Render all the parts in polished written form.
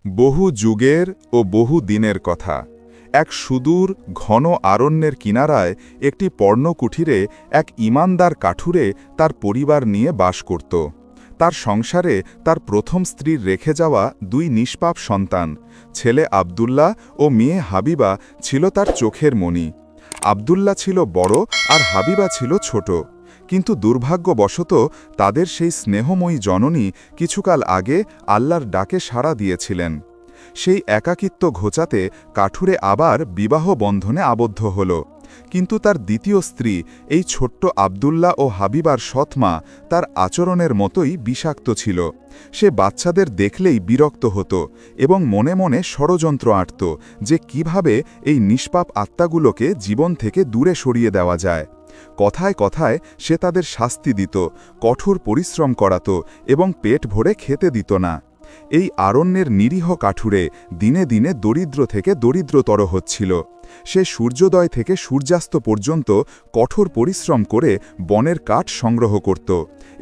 বহু যুগের ও বহু দিনের কথা। এক সুদূর ঘন আরণ্যের কিনারায় একটি পর্ণকুঠিরে এক ঈমানদার কাঠুরে তার পরিবার নিয়ে বাস করত। তার সংসারে তার প্রথম স্ত্রীর রেখে যাওয়া দুই নিষ্পাপ সন্তান, ছেলে আবদুল্লাহ ও মেয়ে হাবিবা ছিল তার চোখের মণি। আবদুল্লাহ ছিল বড় আর হাবিবা ছিল ছোট, কিন্তু দুর্ভাগ্যবশত তাদের সেই স্নেহময়ী জননী কিছুকাল আগে আল্লাহর ডাকে সাড়া দিয়েছিলেন। সেই একাকিত্ব ঘোচাতে কাঠুরে আবার বিবাহ বন্ধনে আবদ্ধ হল। কিন্তু তার দ্বিতীয় স্ত্রী, এই ছোট্ট আবদুল্লাহ ও হাবিবার সৎমা, তার আচরণের মতোই বিষাক্ত ছিল। সে বাচ্চাদের দেখলেই বিরক্ত হতো এবং মনে মনে ষড়যন্ত্র আঁটত যে কিভাবে এই নিষ্পাপ আত্মাগুলোকে জীবন থেকে দূরে সরিয়ে দেওয়া যায়। কথায় কথায় সে তাদের শাস্তি দিত, কঠোর পরিশ্রম করাত এবং পেট ভরে খেতে দিত না। এই আরণ্যের নিরীহ কাঠুরে দিনে দিনে দরিদ্র থেকে দরিদ্রতর হচ্ছিল। সে সূর্যোদয় থেকে সূর্যাস্ত পর্যন্ত কঠোর পরিশ্রম করে বনের কাঠ সংগ্রহ করত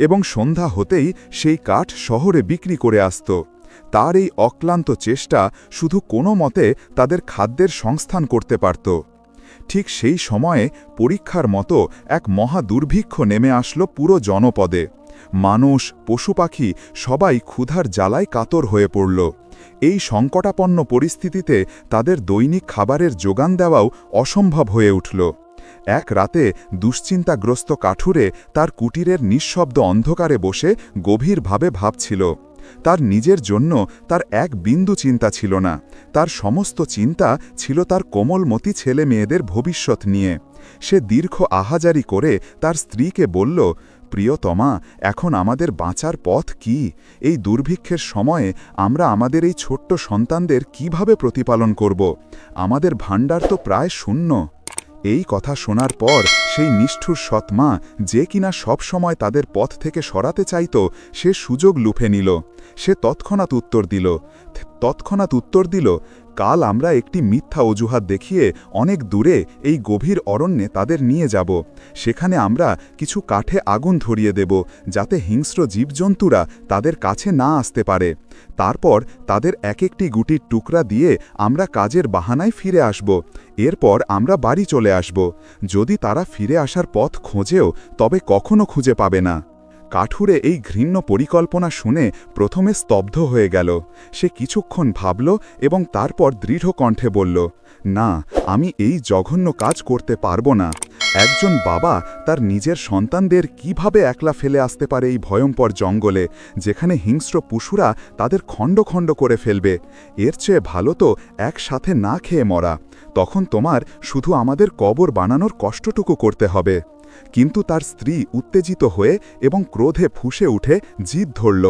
এবং সন্ধ্যা হতেই সেই কাঠ শহরে বিক্রি করে আসত। তার এই অক্লান্ত চেষ্টা শুধু কোনো মতে তাদের খাদ্যের সংস্থান করতে পারত। ঠিক সেই সময়ে পরীক্ষার মতো এক মহা দুর্ভিক্ষ নেমে আসলো পুরো জনপদে। মানুষ, পশু পাখি সবাই ক্ষুধার জ্বালায় কাতর হয়ে পড়ল। এই সংকটাপন্ন পরিস্থিতিতে তাদের দৈনিক খাবারের যোগান দেওয়াও অসম্ভব হয়ে উঠল। এক রাতে দুশ্চিন্তাগ্রস্ত কাঠুরে তার কুটিরের নিঃশব্দ অন্ধকারে বসে গভীরভাবে ভাবছিল। তার নিজের জন্য তার এক বিন্দু চিন্তা ছিল না, তার সমস্ত চিন্তা ছিল তার কোমলমতি ছেলে মেয়েদের ভবিষ্যৎ নিয়ে। সে দীর্ঘ আহাজারি করে তার স্ত্রীকে বলল, প্রিয়তমা, এখন আমাদের বাঁচার পথ কি? এই দুর্ভিক্ষের সময়ে আমরা আমাদের এই ছোট্ট সন্তানদের কিভাবে প্রতিপালন করব? আমাদের ভাণ্ডার তো প্রায় শূন্য। এই কথা শোনার পর সেই নিষ্ঠুর সৎমা, যে কিনা সব সময় তাদের পথ থেকে সরাতে চাইত, সে সুযোগ লুফে নিল। সে তৎক্ষণাৎ উত্তর দিল, কাল আমরা একটি মিথ্যা অজুহাত দেখিয়ে অনেক দূরে এই গভীর অরণ্যে তাদের নিয়ে যাব। সেখানে আমরা কিছু কাঠে আগুন ধরিয়ে দেব, যাতে হিংস্র জীবজন্তুরা তাদের কাছে না আসতে পারে। তারপর তাদের এক একটি গুটির টুকরা দিয়ে আমরা কাজের বাহানায় ফিরে আসব। এরপর আমরা বাড়ি চলে আসব। যদি তারা ফিরে আসার পথ খোঁজেও, তবে কখনো খুঁজে পাবে না। কাঠুরে এই ঘৃণ্য পরিকল্পনা শুনে প্রথমে স্তব্ধ হয়ে গেল। সে কিছুক্ষণ ভাবল এবং তারপর দৃঢ় কণ্ঠে বলল, না, আমি এই জঘন্য কাজ করতে পারব না। একজন বাবা তার নিজের সন্তানদের কিভাবে একলা ফেলে আসতে পারে এই ভয়ঙ্কর জঙ্গলে, যেখানে হিংস্র পশুরা তাদের খণ্ড খণ্ড করে ফেলবে? এর চেয়ে ভালো তো একসাথে না খেয়ে মরা। তখন তোমার শুধু আমাদের কবর বানানোর কষ্টটুকু করতে হবে। কিন্তু তার স্ত্রী উত্তেজিত হয়ে এবং ক্রোধে ফুঁসে উঠে জিদ ধরল।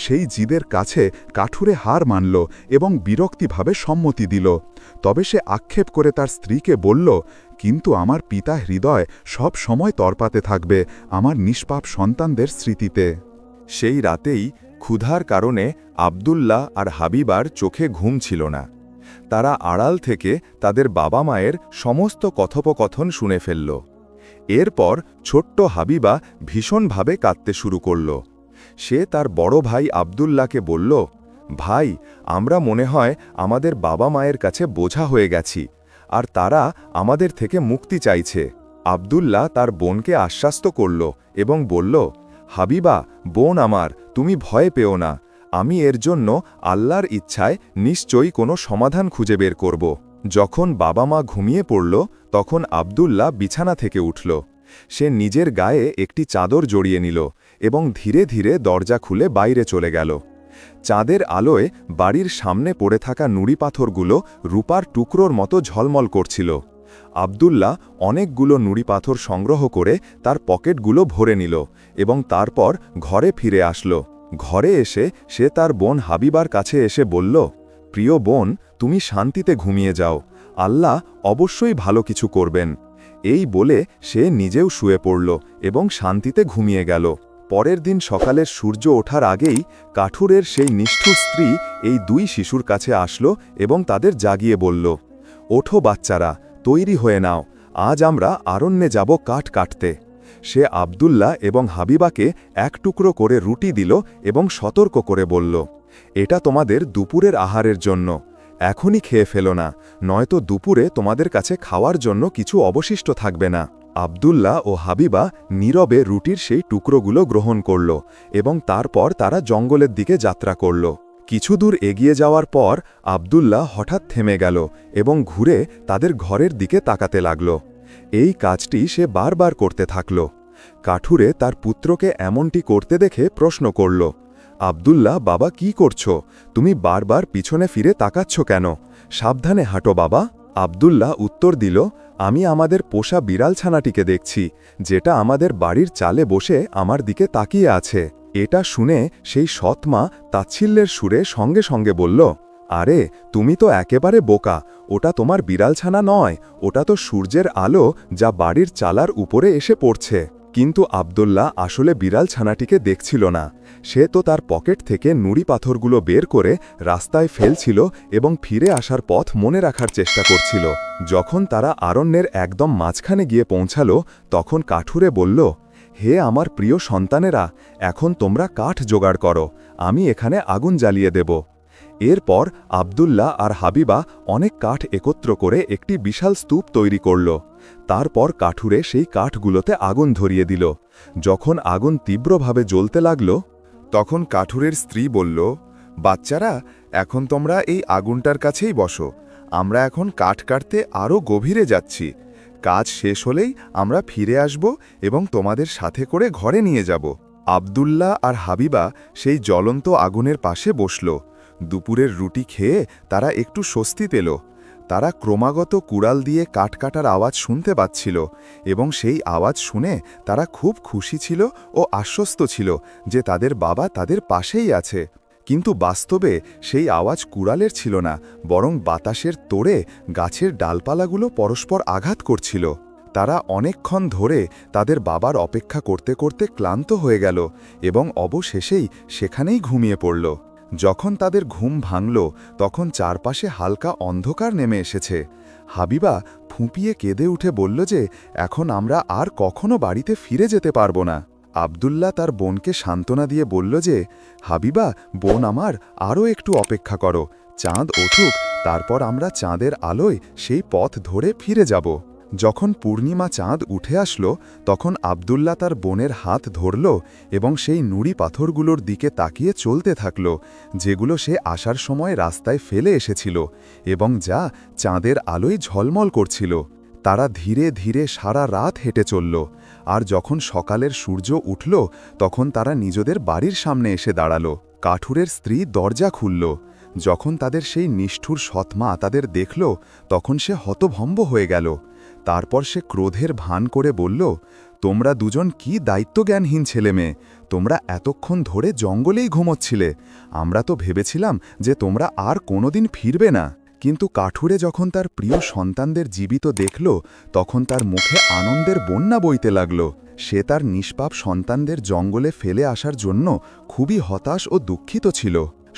সেই জিদের কাছে কাঠুরে হার মানল এবং বিরক্তিভাবে সম্মতি দিল। তবে সে আক্ষেপ করে তার স্ত্রীকে বলল, কিন্তু আমার পিতা হৃদয় সব সময় তরপাতে থাকবে আমার নিষ্পাপ সন্তানদের স্মৃতিতে। সেই রাতেই ক্ষুধার কারণে আবদুল্লাহ আর হাবিবার চোখে ঘুম ছিল না। তারা আড়াল থেকে তাদের বাবা মায়ের সমস্ত কথোপকথন শুনে ফেলল। এরপর ছোট্ট হাবিবা ভীষণভাবে কাঁদতে শুরু করল। সে তার বড় ভাই আবদুল্লাহকে বলল, ভাই, আমরা মনে হয় আমাদের বাবা মায়ের কাছে বোঝা হয়ে গেছি, আর তারা আমাদের থেকে মুক্তি চাইছে। আবদুল্লাহ তার বোনকে আশ্বস্ত করল এবং বলল, হাবিবা, বোন আমার, তুমি ভয় পেও না। আমি এর জন্য আল্লাহর ইচ্ছায় নিশ্চয়ই কোনো সমাধান খুঁজে বের করব। যখন বাবা মা ঘুমিয়ে পড়ল, তখন আবদুল্লাহ বিছানা থেকে উঠল। সে নিজের গায়ে একটি চাদর জড়িয়ে নিল এবং ধীরে ধীরে দরজা খুলে বাইরে চলে গেল। চাঁদের আলোয় বাড়ির সামনে পড়ে থাকা নুড়ি পাথরগুলো রূপার টুকরোর মতো ঝলমল করছিল। আবদুল্লাহ অনেকগুলো নুড়ি পাথর সংগ্রহ করে তার পকেটগুলো ভরে নিল এবং তারপর ঘরে ফিরে আসলো। ঘরে এসে সে তার বোন হাবিবার কাছে এসে বলল, প্রিয় বোন, তুমি শান্তিতে ঘুমিয়ে যাও, আল্লাহ অবশ্যই ভালো কিছু করবেন। এই বলে সে নিজেও শুয়ে পড়ল এবং শান্তিতে ঘুমিয়ে গেল। পরের দিন সকালের সূর্য ওঠার আগেই কাঠুরের সেই নিষ্ঠুর স্ত্রী এই দুই শিশুর কাছে আসলো এবং তাদের জাগিয়ে বলল, ওঠো বাচ্চারা, তৈরি হয়ে নাও, আজ আমরা আরণ্যে যাব কাঠ কাটতে। সে আবদুল্লাহ এবং হাবিবাকে এক টুকরো করে রুটি দিল এবং সতর্ক করে বলল, এটা তোমাদের দুপুরের আহারের জন্য। এখনই খেয়ে ফেলো না, নয়তো দুপুরে তোমাদের কাছে খাওয়ার জন্য কিছু অবশিষ্ট থাকবে না। আব্দুল্লাহ ও হাবিবা নীরবে রুটির সেই টুকরোগুলো গ্রহণ করল এবং তারপর তারা জঙ্গলের দিকে যাত্রা করল। কিছু দূর এগিয়ে যাওয়ার পর আব্দুল্লাহ হঠাৎ থেমে গেল এবং ঘুরে তাদের ঘরের দিকে তাকাতে লাগল। এই কাজটি সে বারবার করতে থাকল। কাঠুরে তার পুত্রকে এমনটি করতে দেখে প্রশ্ন করল, আব্দুল্লাহ, বাবা কি করছো? তুমি বারবার পিছনে ফিরে তাকাচ্ছ কেন? সাবধানে হাঁটো বাবা। আব্দুল্লাহ উত্তর দিল, আমি আমাদের পোষা বিড়াল ছানাটিকে দেখছি, যেটা আমাদের বাড়ির চালে বসে আমার দিকে তাকিয়ে আছে। এটা শুনে সেই সৎমা তাচ্ছিল্যের সুরে সঙ্গে সঙ্গে বলল, আরে তুমি তো একেবারে বোকা, ওটা তোমার বিড়ালছানা নয়, ওটা তো সূর্যের আলো যা বাড়ির চালার উপরে এসে পড়ছে। কিন্তু আব্দুল্লাহ আসলে বিড়াল ছানাটিকে দেখছিল না। সে তো তার পকেট থেকে নুড়ি পাথরগুলো বের করে রাস্তায় ফেলছিল এবং ফিরে আসার পথ মনে রাখার চেষ্টা করছিল। যখন তারা আরণ্যের একদম মাঝখানে গিয়ে পৌঁছালো, তখন কাঠুরে বলল, হে আমার প্রিয় সন্তানেরা, এখন তোমরা কাঠ জোগাড় করো, আমি এখানে আগুন জ্বালিয়ে দেব। এরপর আব্দুল্লাহ আর হাবিবা অনেক কাঠ একত্র করে একটি বিশাল স্তূপ তৈরি করল। তারপর কাঠুরে সেই কাঠগুলোতে আগুন ধরিয়ে দিল। যখন আগুন তীব্রভাবে জ্বলতে লাগল, তখন কাঠুরের স্ত্রী বলল, বাচ্চারা, এখন তোমরা এই আগুনটার কাছেই বসো, আমরা এখন কাঠ কাটতে আরও গভীরে যাচ্ছি। কাজ শেষ হলেই আমরা ফিরে আসব এবং তোমাদের সাথে করে ঘরে নিয়ে যাব। আব্দুল্লাহ আর হাবিবা সেই জ্বলন্ত আগুনের পাশে বসল। দুপুরের রুটি খেয়ে তারা একটু স্বস্তি পেল। তারা ক্রমাগত কুড়াল দিয়ে কাঠ কাটার আওয়াজ শুনতে পাচ্ছিল এবং সেই আওয়াজ শুনে তারা খুব খুশি ছিল ও আশ্বস্ত ছিল যে তাদের বাবা তাদের পাশেই আছে। কিন্তু বাস্তবে সেই আওয়াজ কুড়ালের ছিল না, বরং বাতাসের তোড়ে গাছের ডালপালাগুলো পরস্পর আঘাত করছিল। তারা অনেকক্ষণ ধরে তাদের বাবার অপেক্ষা করতে করতে ক্লান্ত হয়ে গেল এবং অবশেষেই সেখানেই ঘুমিয়ে পড়ল। যখন তাদের ঘুম ভাঙল, তখন চারপাশে হালকা অন্ধকার নেমে এসেছে। হাবিবা ফুঁপিয়ে কেঁদে উঠে বলল যে এখন আমরা আর কখনো বাড়িতে ফিরে যেতে পারব না। আব্দুল্লাহ তার বোনকে সান্ত্বনা দিয়ে বলল যে, হাবিবা বোন আমার, আরও একটু অপেক্ষা করো, চাঁদ উঠুক, তারপর আমরা চাঁদের আলোয় সেই পথ ধরে ফিরে যাব। যখন পূর্ণিমা চাঁদ উঠে আসলো, তখন আব্দুল্লাহ তার বোনের হাত ধরল এবং সেই নুড়ি পাথরগুলোর দিকে তাকিয়ে চলতে থাকল, যেগুলো সে আসার সময় রাস্তায় ফেলে এসেছিল এবং যা চাঁদের আলোয় ঝলমল করছিল। তারা ধীরে ধীরে সারা রাত হেঁটে চলল, আর যখন সকালের সূর্য উঠল, তখন তারা নিজেদের বাড়ির সামনে এসে দাঁড়াল। কাঠুরের স্ত্রী দরজা খুলল। যখন তাদের সেই নিষ্ঠুর সৎমা তাদের দেখল, তখন সে হতভম্ব হয়ে গেল। তারপর সে ক্রোধের ভান করে বলল, তোমরা দুজন কি দায়িত্বজ্ঞানহীন ছেলেমেয়ে, তোমরা এতক্ষণ ধরে জঙ্গলেই ঘুমোচ্ছিলে। আমরা তো ভেবেছিলাম যে তোমরা আর কোনোদিন ফিরবে না। কিন্তু কাঠুরে যখন তার প্রিয় সন্তানদের জীবিত দেখল, তখন তার মুখে আনন্দের বন্যা বইতে লাগল। সে তার নিষ্পাপ সন্তানদের জঙ্গলে ফেলে আসার জন্য খুবই হতাশ ও দুঃখিত ছিল।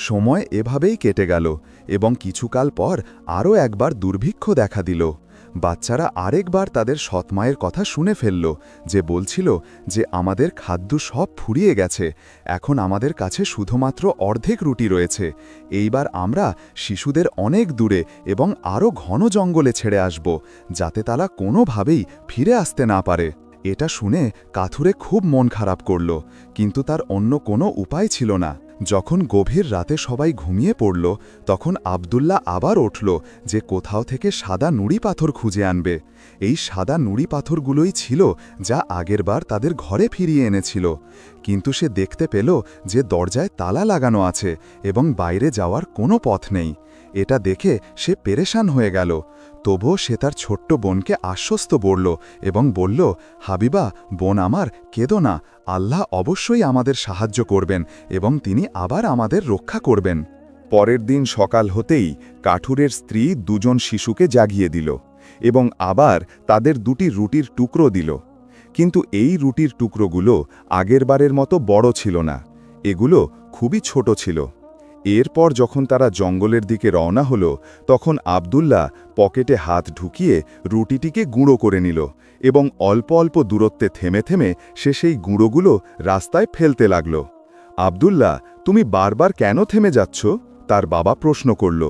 সময় এভাবেই কেটে গেল এবং কিছুকাল পর আরও একবার দুর্ভিক্ষ দেখা দিল। বাচ্চারা আরেকবার তাদের সৎমায়ের কথা শুনে ফেলল, যে বলছিল যে আমাদের খাদ্য সব ফুরিয়ে গেছে, এখন আমাদের কাছে শুধুমাত্র অর্ধেক রুটি রয়েছে। এইবার আমরা শিশুদের অনেক দূরে এবং আরও ঘন জঙ্গলে ছেড়ে আসব, যাতে তারা কোনোভাবেই ফিরে আসতে না পারে। এটা শুনে কাঠুরে খুব মন খারাপ করল, কিন্তু তার অন্য কোনো উপায় ছিল না। যখন গভীর রাতে সবাই ঘুমিয়ে পড়ল, তখন আব্দুল্লাহ আবার উঠল যে কোথাও থেকে সাদা নুড়ি পাথর খুঁজে আনবে। এই সাদা নুড়ি পাথরগুলোই ছিল যা আগেরবার তাদের ঘরে ফিরিয়ে এনেছিল। কিন্তু সে দেখতে পেল যে দরজায় তালা লাগানো আছে এবং বাইরে যাওয়ার কোনো পথ নেই। এটা দেখে সে পেরেশান হয়ে গেল। তবুও সে তার ছোট্ট বোনকে আশ্বস্ত করল এবং বলল, হাবিবা বোন আমার, কেঁদো না, আল্লাহ অবশ্যই আমাদের সাহায্য করবেন এবং তিনি আবার আমাদের রক্ষা করবেন। পরের দিন সকাল হতেই কাঠুরের স্ত্রী দুজন শিশুকে জাগিয়ে দিল এবং আবার তাদের দুটি রুটির টুকরো দিল। কিন্তু এই রুটির টুকরোগুলো আগেরবারের মতো বড় ছিল না, এগুলো খুবই ছোট ছিল। এরপর যখন তারা জঙ্গলের দিকে রওনা হলো, তখন আব্দুল্লাহ পকেটে হাত ঢুকিয়ে রুটিটিকে গুঁড়ো করে নিল এবং অল্প অল্প দূরত্বে থেমে থেমে সে সেই গুঁড়োগুলো রাস্তায় ফেলতে লাগল। আব্দুল্লাহ, তুমি বারবার কেন থেমে যাচ্ছ? তার বাবা প্রশ্ন করল।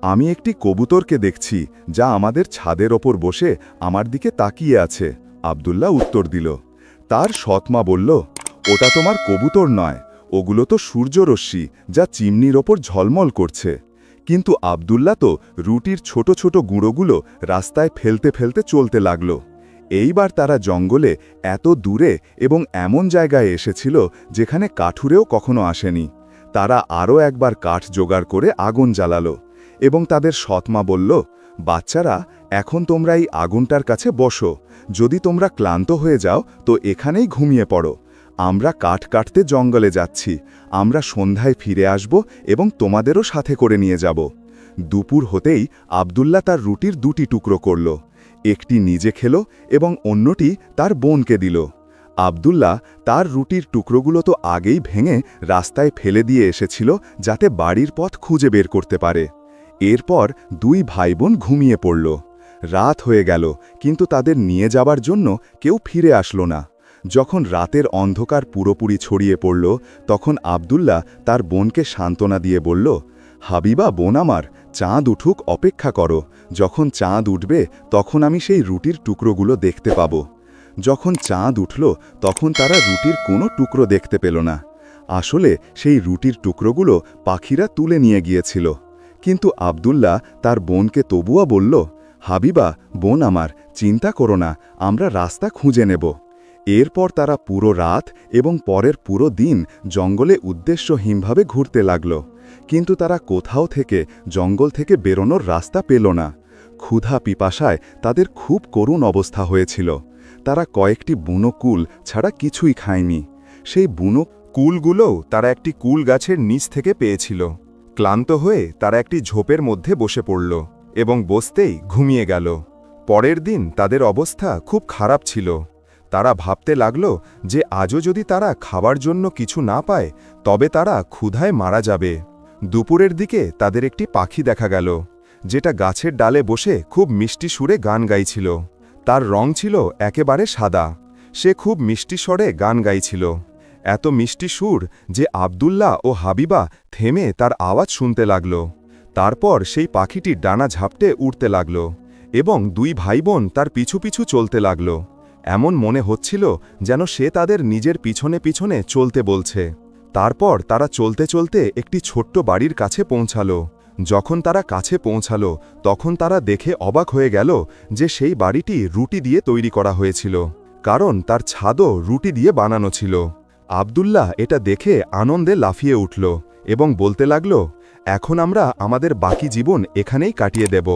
আমি একটি কবুতরকে দেখছি, যা আমাদের ছাদের ওপর বসে আমার দিকে তাকিয়ে আছে, আব্দুল্লাহ উত্তর দিল। তার সৎমা বলল, ওটা তোমার কবুতর নয়, ওগুলো তো সূর্যরশ্মি, যা চিমনির ওপর ঝলমল করছে। কিন্তু আব্দুল্লাহ তো রুটির ছোট ছোট গুঁড়োগুলো রাস্তায় ফেলতে ফেলতে চলতে লাগল। এইবার তারা জঙ্গলে এত দূরে এবং এমন জায়গায় এসেছিল যেখানে কাঠুরেও কখনো আসেনি। তারা আরও একবার কাঠ জোগাড় করে আগুন জ্বালালো এবং তাদের সৎমা বলল, বাচ্চারা, এখন তোমরা এই আগুনটার কাছে বসো। যদি তোমরা ক্লান্ত হয়ে যাও তো এখানেই ঘুমিয়ে পড়ো। আমরা কাঠ কাটতে জঙ্গলে যাচ্ছি। আমরা সন্ধ্যায় ফিরে আসব এবং তোমাদেরও সাথে করে নিয়ে যাব। দুপুর হতেই আব্দুল্লাহ তার রুটির 2টি টুকরো করল। একটি নিজে খেল এবং অন্যটি তার বোনকে দিল। আব্দুল্লাহ তার রুটির টুকরোগুলো তো আগেই ভেঙে রাস্তায় ফেলে দিয়ে এসেছিল, যাতে বাড়ির পথ খুঁজে বের করতে পারে। এরপর 2 ভাই বোন ঘুমিয়ে পড়ল। রাত হয়ে গেল, কিন্তু তাদের নিয়ে যাবার জন্য কেউ ফিরে আসলো না। যখন রাতের অন্ধকার পুরোপুরি ছড়িয়ে পড়ল, তখন আব্দুল্লাহ তার বোনকে সান্ত্বনা দিয়ে বলল, হাবিবা বোন আমার, চাঁদ উঠুক, অপেক্ষা করো। যখন চাঁদ উঠবে তখন আমি সেই রুটির টুকরোগুলো দেখতে পাব। যখন চাঁদ উঠল তখন তারা রুটির কোনো টুকরো দেখতে পেল না। আসলে সেই রুটির টুকরোগুলো পাখিরা তুলে নিয়ে গিয়েছিল। কিন্তু আব্দুল্লাহ তার বোনকে তবুও বলল, হাবিবা বোন আমার, চিন্তা করো না, আমরা রাস্তা খুঁজে নেব। এরপর তারা পুরো রাত এবং পরের পুরো দিন জঙ্গলে উদ্দেশ্যহীনভাবে ঘুরতে লাগল। কিন্তু তারা কোথাও থেকে জঙ্গল থেকে বেরোনোর রাস্তা পেল না। ক্ষুধা পিপাসায় তাদের খুব করুণ অবস্থা হয়েছিল। তারা কয়েকটি বুনো কুল ছাড়া কিছুই খায়নি। সেই বুনো কুলগুলোও তারা একটি কুল গাছের নিচ থেকে পেয়েছিল। ক্লান্ত হয়ে তারা একটি ঝোপের মধ্যে বসে পড়ল এবং বসতেই ঘুমিয়ে গেল। পরের দিন তাদের অবস্থা খুব খারাপ ছিল। তারা ভাবতে লাগল যে আজও যদি তারা খাবার জন্য কিছু না পায় তবে তারা ক্ষুধায় মারা যাবে। দুপুরের দিকে তাদের একটি পাখি দেখা গেল, যেটা গাছের ডালে বসে খুব মিষ্টি সুরে গান গাইছিল। তার রং ছিল একেবারে সাদা। সে খুব মিষ্টি স্বরে গান গাইছিল, এত মিষ্টি সুর যে আব্দুল্লাহ ও হাবিবা থেমে তার আওয়াজ শুনতে লাগল। তারপর সেই পাখিটির ডানা ঝাপটে উড়তে লাগল এবং 2 ভাই বোন তার পিছু পিছু চলতে লাগল। এমন মনে হচ্ছিল যেন সে তাদের নিজের পিছনে পিছনে চলতে বলছে। তারপর তারা চলতে চলতে একটি ছোট্ট বাড়ির কাছে পৌঁছালো। যখন তারা কাছে পৌঁছালো তখন তারা দেখে অবাক হয়ে গেল যে সেই বাড়িটি রুটি দিয়ে তৈরি করা হয়েছিল, কারণ তার ছাদও রুটি দিয়ে বানানো ছিল। আব্দুল্লাহ এটা দেখে আনন্দে লাফিয়ে উঠল এবং বলতে লাগল, এখন আমরা আমাদের বাকি জীবন এখানেই কাটিয়ে দেব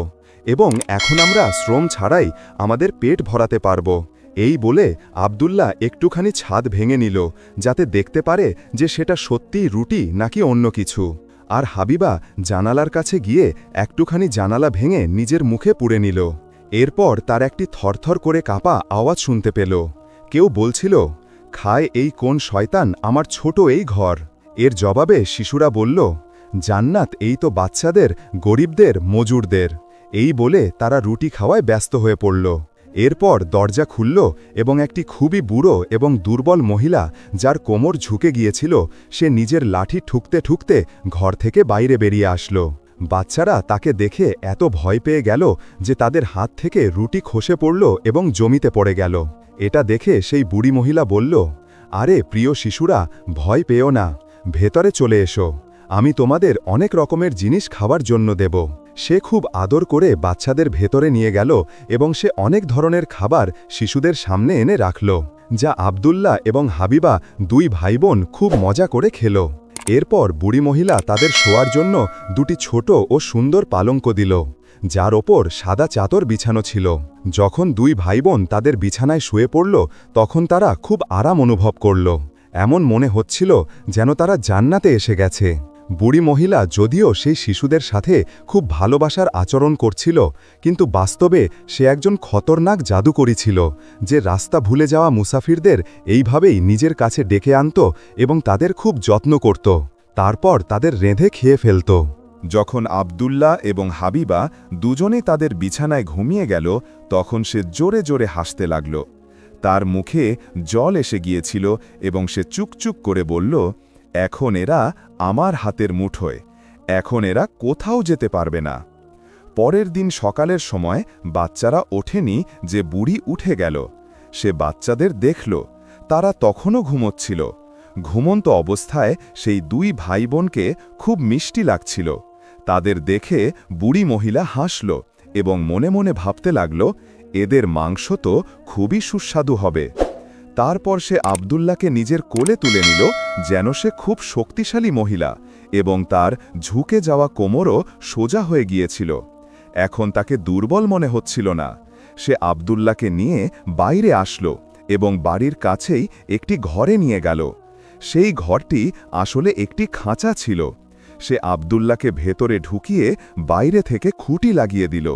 এবং এখন আমরা শ্রম ছাড়াই আমাদের পেট ভরাতে পারব। এই বলে আব্দুল্লাহ একটুখানি ছাদ ভেঙে নিল, যাতে দেখতে পারে যে সেটা সত্যিই রুটি নাকি অন্য কিছু। আর হাবিবা জানালার কাছে গিয়ে একটুখানি জানালা ভেঙে নিজের মুখে পুড়ে নিল। এরপর তার একটি থরথর করে কাঁপা আওয়াজ শুনতে পেল। কেউ বলছিল, খায় এই কোন শয়তান আমার ছোট এই ঘর। এর জবাবে শিশুরা বলল, জান্নাত এই তো বাচ্চাদের, গরিবদের, মজুরদের। এই বলে তারা রুটি খাওয়ায় ব্যস্ত হয়ে পড়ল। এরপর দরজা খুলল এবং একটি খুবই বুড়ো এবং দুর্বল মহিলা, যার কোমর ঝুঁকে গিয়েছিল, সে নিজের লাঠি ঠুকতে ঠুকতে ঘর থেকে বাইরে বেরিয়ে আসলো। বাচ্চারা তাকে দেখে এত ভয় পেয়ে গেল যে তাদের হাত থেকে রুটি খসে পড়ল এবং জমিতে পড়ে গেল। এটা দেখে সেই বুড়ি মহিলা বলল, আরে প্রিয় শিশুরা, ভয় পেও না, ভেতরে চলে এসো, আমি তোমাদের অনেক রকমের জিনিস খাবার জন্য দেব। সে খুব আদর করে বাচ্চাদের ভেতরে নিয়ে গেল এবং সে অনেক ধরনের খাবার শিশুদের সামনে এনে রাখল, যা আব্দুল্লাহ এবং হাবিবা 2 ভাই বোন খুব মজা করে খেল। এরপর বুড়ি মহিলা তাদের শোয়ার জন্য 2টি ছোট ও সুন্দর পালঙ্ক দিল, যার ওপর সাদা চাদর বিছানো ছিল। যখন 2 ভাই বোন তাদের বিছানায় শুয়ে পড়ল তখন তারা খুব আরাম অনুভব করল। এমন মনে হচ্ছিল যেন তারা জান্নাতে এসে গেছে। বুড়ি মহিলা যদিও সেই শিশুদের সাথে খুব ভালোবাসার আচরণ করছিল, কিন্তু বাস্তবে সে একজন খতরনাক জাদুকরী ছিল, যে রাস্তা ভুলে যাওয়া মুসাফিরদের এইভাবেই নিজের কাছে ডেকে আনত এবং তাদের খুব যত্ন করত। তারপর তাদের রেঁধে খেয়ে ফেলত। যখন আব্দুল্লাহ এবং হাবিবা দুজনে তাদের বিছানায় ঘুমিয়ে গেল তখন সে জোরে জোরে হাসতে লাগল। তার মুখে জল এসে গিয়েছিল এবং সে চুকচুক করে বলল, এখন এরা আমার হাতের মুঠোয়, এখন এরা কোথাও যেতে পারবে না। পরের দিন সকালের সময় বাচ্চারা ওঠেনি যে বুড়ি উঠে গেল। সে বাচ্চাদের দেখল, তারা তখনও ঘুমোচ্ছিল। ঘুমন্ত অবস্থায় সেই দুই ভাই বোনকে খুব মিষ্টি লাগছিল। তাদের দেখে বুড়ি মহিলা হাসল এবং মনে মনে ভাবতে লাগল, এদের মাংস তো খুবই সুস্বাদু হবে। তারপর সে আব্দুল্লাহকে নিজের কোলে তুলে নিল, যেন সে খুব শক্তিশালী মহিলা, এবং তার ঝুঁকে যাওয়া কোমরও সোজা হয়ে গিয়েছিল। এখন তাকে দুর্বল মনে হচ্ছিল না। সে আব্দুল্লাহকে নিয়ে বাইরে আসলো এবং বাড়ির কাছেই একটি ঘরে নিয়ে গেল। সেই ঘরটি আসলে একটি খাঁচা ছিল। সে আব্দুল্লাহকে ভেতরে ঢুকিয়ে বাইরে থেকে খুঁটি লাগিয়ে দিল।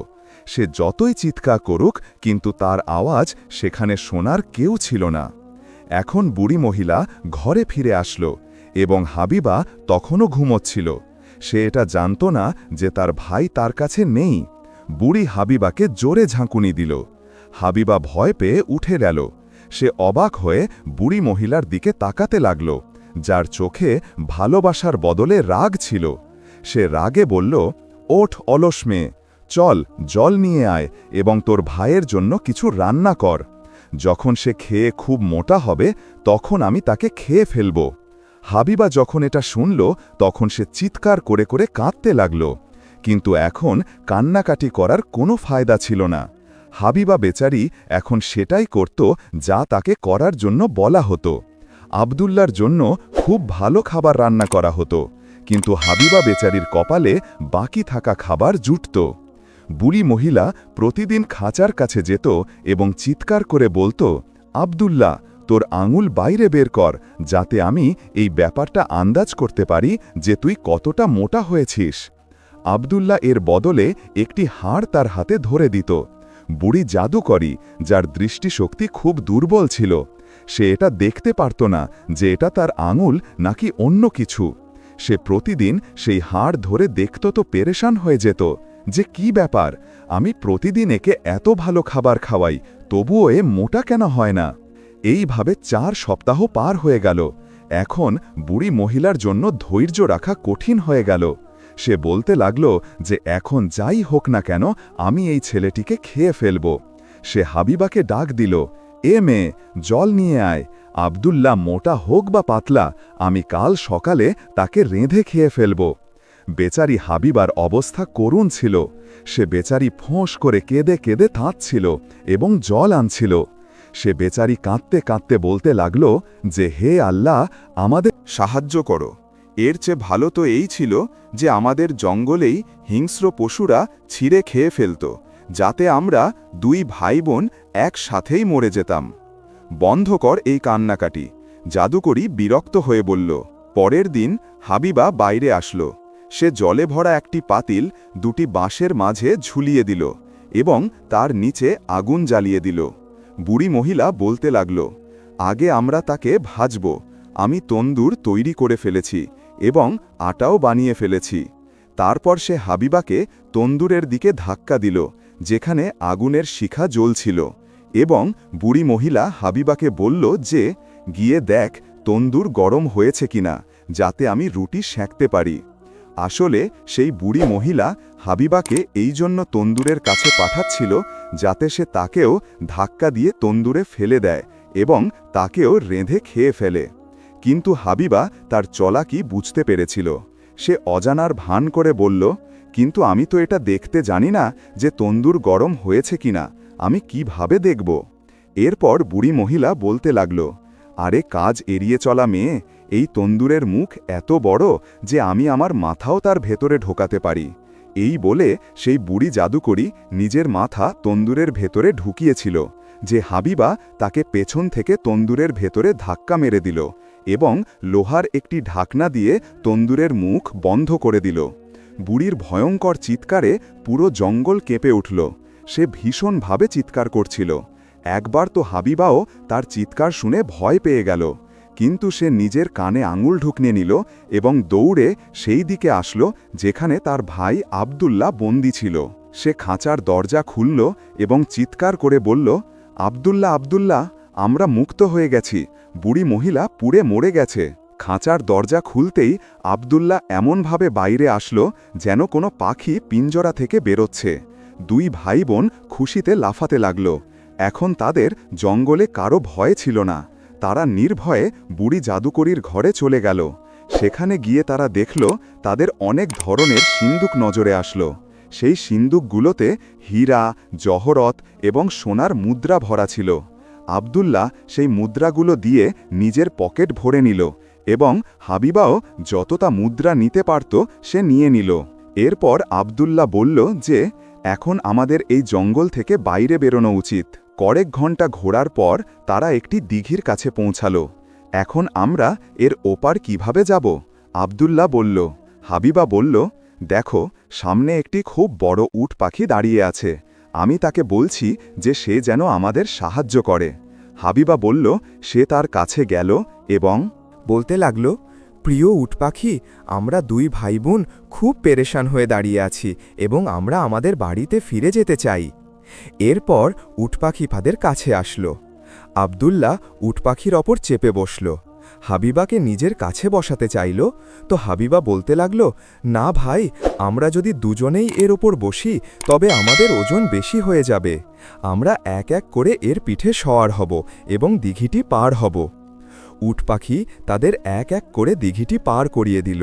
সে যতই চিৎকার করুক, কিন্তু তার আওয়াজ সেখানে শোনার কেউ ছিল না। এখন বুড়ি মহিলা ঘরে ফিরে আসলো এবং হাবিবা তখনও ঘুমোচ্ছিল। সে এটা জানত না যে তার ভাই তার কাছে নেই। বুড়ি হাবিবাকে জোরে ঝাঁকুনি দিল। হাবিবা ভয় পেয়ে উঠে গেল। সে অবাক হয়ে বুড়ি মহিলার দিকে তাকাতে লাগল, যার চোখে ভালোবাসার বদলে রাগ ছিল। সে রাগে বলল, ওঠ অলস মেয়ে, চল জল নিয়ে আয় এবং তোর ভাইয়ের জন্য কিছু রান্না কর। যখন সে খেয়ে খুব মোটা হবে, তখন আমি তাকে খেয়ে ফেলব। হাবিবা যখন এটা শুনল, তখন সে চিৎকার করে করে কাঁদতে লাগল। কিন্তু এখন কান্নাকাটি করার কোনো ফায়দা ছিল না। হাবিবা বেচারি এখন সেটাই করত যা তাকে করার জন্য বলা হতো। আব্দুল্লার জন্য খুব ভালো খাবার রান্না করা হতো, কিন্তু হাবিবা বেচারির কপালে বাকি থাকা খাবার জুটত। বুড়ি মহিলা প্রতিদিন খাঁচার কাছে যেত এবং চিৎকার করে বলতো, আব্দুল্লাহ, তোর আঙুল বাইরে বের কর, যাতে আমি এই ব্যাপারটা আন্দাজ করতে পারি যে তুই কতটা মোটা হয়েছিস। আব্দুল্লাহ এর বদলে একটি হাড় তার হাতে ধরে দিত। বুড়ি জাদুকরী, যার দৃষ্টিশক্তি খুব দুর্বল ছিল। সে এটা দেখতে পারত না যে এটা তার আঙুল নাকি অন্য কিছু। সে প্রতিদিন সেই হাড় ধরে দেখত তো পেরেশান হয়ে যেত যে কি ব্যাপার, আমি প্রতিদিন একে এত ভালো খাবার খাওয়াই, তবুও এ মোটা কেন হয় না। এইভাবে 4 সপ্তাহ পার হয়ে গেল। এখন বুড়ি মহিলার জন্য ধৈর্য রাখা কঠিন হয়ে গেল। সে বলতে লাগল যে এখন যাই হোক না কেন, আমি এই ছেলেটিকে খেয়ে ফেলব। সে হাবিবাকে ডাক দিল, এ মেয়ে, জল নিয়ে আয়। আব্দুল্লাহ মোটা হোক বা পাতলা, আমি কাল সকালে তাকে রেঁধে খেয়ে ফেলব। বেচারি হাবিবার অবস্থা করুণ ছিল। সে বেচারি ফোঁস করে কেঁদে কেঁদে কাঁদছিল এবং জল আনছিল। সে বেচারি কাঁদতে কাঁদতে বলতে লাগল যে, হে আল্লাহ, আমাদের সাহায্য করো। এর চেয়ে ভালো তো এই ছিল যে আমাদের জঙ্গলেই হিংস্র পশুরা ছিঁড়ে খেয়ে ফেলত, যাতে আমরা 2 ভাই বোন একসাথেই মরে যেতাম। বন্ধ কর এই কান্নাকাটি, জাদুকরী বিরক্ত হয়ে বলল। পরের দিন হাবিবা বাইরে আসলো। সে জলে ভরা একটি পাতিল 2টি বাঁশের মাঝে ঝুলিয়ে দিল এবং তার নিচে আগুন জ্বালিয়ে দিল। বুড়ি মহিলা বলতে লাগল, আগে আমরা তাকে ভাজব। আমি তন্দুর তৈরি করে ফেলেছি এবং আটাও বানিয়ে ফেলেছি। তারপর সে হাবিবাকে তন্দুরের দিকে ধাক্কা দিল, যেখানে আগুনের শিখা জ্বলছিল, এবং বুড়ি মহিলা হাবিবাকে বলল যে, গিয়ে দেখ তন্দুর গরম হয়েছে কিনা, যাতে আমি রুটি সেঁকতে পারি। আসলে সেই বুড়ি মহিলা হাবিবাকে এই জন্য তন্দুরের কাছে পাঠাচ্ছিল, যাতে সে তাকেও ধাক্কা দিয়ে তন্দুরে ফেলে দেয় এবং তাকেও রেঁধে খেয়ে ফেলে। কিন্তু হাবিবা তার চালাকি বুঝতে পেরেছিল। সে অজানার ভান করে বলল, কিন্তু আমি তো এটা দেখতে জানি না যে তন্দুর গরম হয়েছে কিনা, আমি কিভাবে দেখব? এরপর বুড়ি মহিলা বলতে লাগল, আরে কাজ এড়িয়ে চলা মেয়ে, এই তন্দুরের মুখ এত বড় যে আমি আমার মাথাও তার ভেতরে ঢোকাতে পারি। এই বলে সেই বুড়ি জাদুকরী নিজের মাথা তন্দুরের ভেতরে ঢুকিয়েছিল, যে হাবিবা তাকে পেছন থেকে তন্দুরের ভেতরে ধাক্কা মেরে দিল এবং লোহার একটি ঢাকনা দিয়ে তন্দুরের মুখ বন্ধ করে দিল। বুড়ির ভয়ঙ্কর চিৎকারে পুরো জঙ্গল কেঁপে উঠল। সে ভীষণভাবে চিৎকার করছিল। একবার তো হাবিবাও তার চিৎকার শুনে ভয় পেয়ে গেল, কিন্তু সে নিজের কানে আঙুল ঢুকিয়ে নিল এবং দৌড়ে সেই দিকে আসলো যেখানে তার ভাই আব্দুল্লাহ বন্দী ছিল। সে খাঁচার দরজা খুলল এবং চিৎকার করে বলল, আব্দুল্লাহ, আব্দুল্লাহ, আমরা মুক্ত হয়ে গেছি, বুড়ি মহিলা পুড়ে মরে গেছে। খাঁচার দরজা খুলতেই আব্দুল্লাহ এমনভাবে বাইরে আসলো যেন কোনো পাখি পিঞ্জরা থেকে বেরোচ্ছে। দুই ভাই বোন খুশিতে লাফাতে লাগল। এখন তাদের জঙ্গলে কারো ভয় ছিল না। তারা নির্ভয়ে বুড়ি জাদুকরীর ঘরে চলে গেল। সেখানে গিয়ে তারা দেখল তাদের অনেক ধরনের সিন্দুক নজরে আসলো। সেই সিন্দুকগুলোতে হীরা, জহরত এবং সোনার মুদ্রা ভরা ছিল। আব্দুল্লাহ সেই মুদ্রাগুলো দিয়ে নিজের পকেট ভরে নিল এবং হাবিবাও যতটা মুদ্রা নিতে পারত সে নিয়ে নিল। এরপর আব্দুল্লাহ বলল যে এখন আমাদের এই জঙ্গল থেকে বাইরে বেরোনো উচিত। কয়েক ঘন্টা ঘোরার পর তারা একটি দিঘির কাছে পৌঁছালো। এখন আমরা এর ওপার কিভাবে যাব? আব্দুল্লাহ বলল। হাবিবা বলল, দেখো সামনে একটি খুব বড় উট পাখি দাঁড়িয়ে আছে। আমি তাকে বলছি যে সে যেন আমাদের সাহায্য করে। হাবিবা বলল, সে তার কাছে গেল এবং বলতে লাগল, প্রিয় উট পাখি, আমরা দুই ভাই বোন খুব পেরেশান হয়ে দাঁড়িয়ে আছি এবং আমরা আমাদের বাড়িতে ফিরে যেতে চাই। এরপর উট পাখি তাদের কাছে আসলো। আব্দুল্লাহ উট পাখির ওপর চেপে বসল। হাবিবাকে নিজের কাছে বসাতে চাইল, তো হাবিবা বলতে লাগল, না ভাই, আমরা যদি দুজনেই এর ওপর বসি তবে আমাদের ওজন বেশি হয়ে যাবে। আমরা এক এক করে এর পিঠে সওয়ার হব এবং দিঘিটি পার হব। উট পাখি তাদের এক এক করে দিঘিটি পার করিয়ে দিল।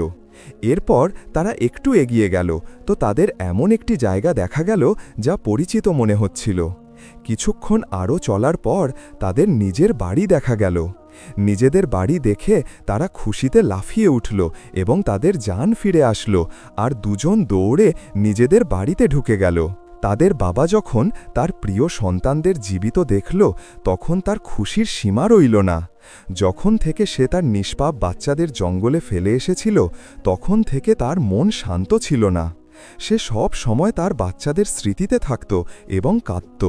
এরপর তারা একটু এগিয়ে গেল তো তাদের এমন একটি জায়গা দেখা গেল যা পরিচিত মনে হচ্ছিল। কিছুক্ষণ আরও চলার পর তাদের নিজের বাড়ি দেখা গেল। নিজেদের বাড়ি দেখে তারা খুশিতে লাফিয়ে উঠল এবং তাদের জান ফিরে আসলো আর দুজন দৌড়ে নিজেদের বাড়িতে ঢুকে গেল। তাদের বাবা যখন তার প্রিয় সন্তানদের জীবিত দেখল তখন তার খুশির সীমা রইল না। যখন থেকে সে তার নিষ্পাপ বাচ্চাদের জঙ্গলে ফেলে এসেছিল তখন থেকে তার মন শান্ত ছিল না। সে সব সময় তার বাচ্চাদের স্মৃতিতে থাকত এবং কাঁদত।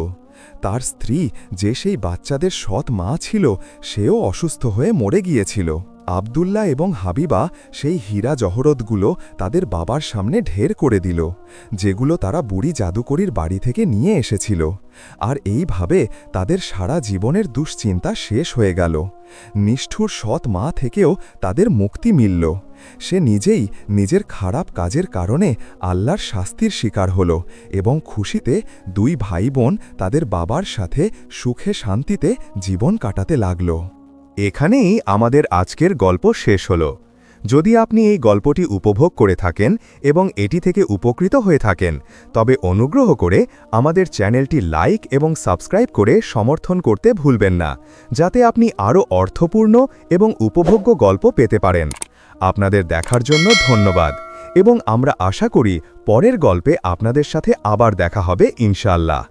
তার স্ত্রী, যে সেই বাচ্চাদের সৎ মা ছিল, সেও অসুস্থ হয়ে মরে গিয়েছিল। আব্দুল্লাহ এবং হাবিবা সেই হীরা জহরতগুলো তাদের বাবার সামনে ঢের করে দিল, যেগুলো তারা বুড়ি জাদুকরীর বাড়ি থেকে নিয়ে এসেছিল। আর এইভাবে তাদের সারা জীবনের দুশ্চিন্তা শেষ হয়ে গেল। নিষ্ঠুর সৎ মা থেকেও তাদের মুক্তি মিলল। সে নিজেই নিজের খারাপ কাজের কারণে আল্লাহর শাস্তির শিকার হল এবং খুশিতে দুই ভাই বোন তাদের বাবার সাথে সুখে শান্তিতে জীবন কাটাতে লাগল। এখানেই আমাদের আজকের গল্প শেষ হল। যদি আপনি এই গল্পটি উপভোগ করে থাকেন এবং এটি থেকে উপকৃত হয়ে থাকেন, তবে অনুগ্রহ করে আমাদের চ্যানেলটি লাইক এবং সাবস্ক্রাইব করে সমর্থন করতে ভুলবেন না, যাতে আপনি আরও অর্থপূর্ণ এবং উপভোগ্য গল্প পেতে পারেন। আপনাদের দেখার জন্য ধন্যবাদ এবং আমরা আশা করি পরের গল্পে আপনাদের সাথে আবার দেখা হবে ইনশাআল্লাহ।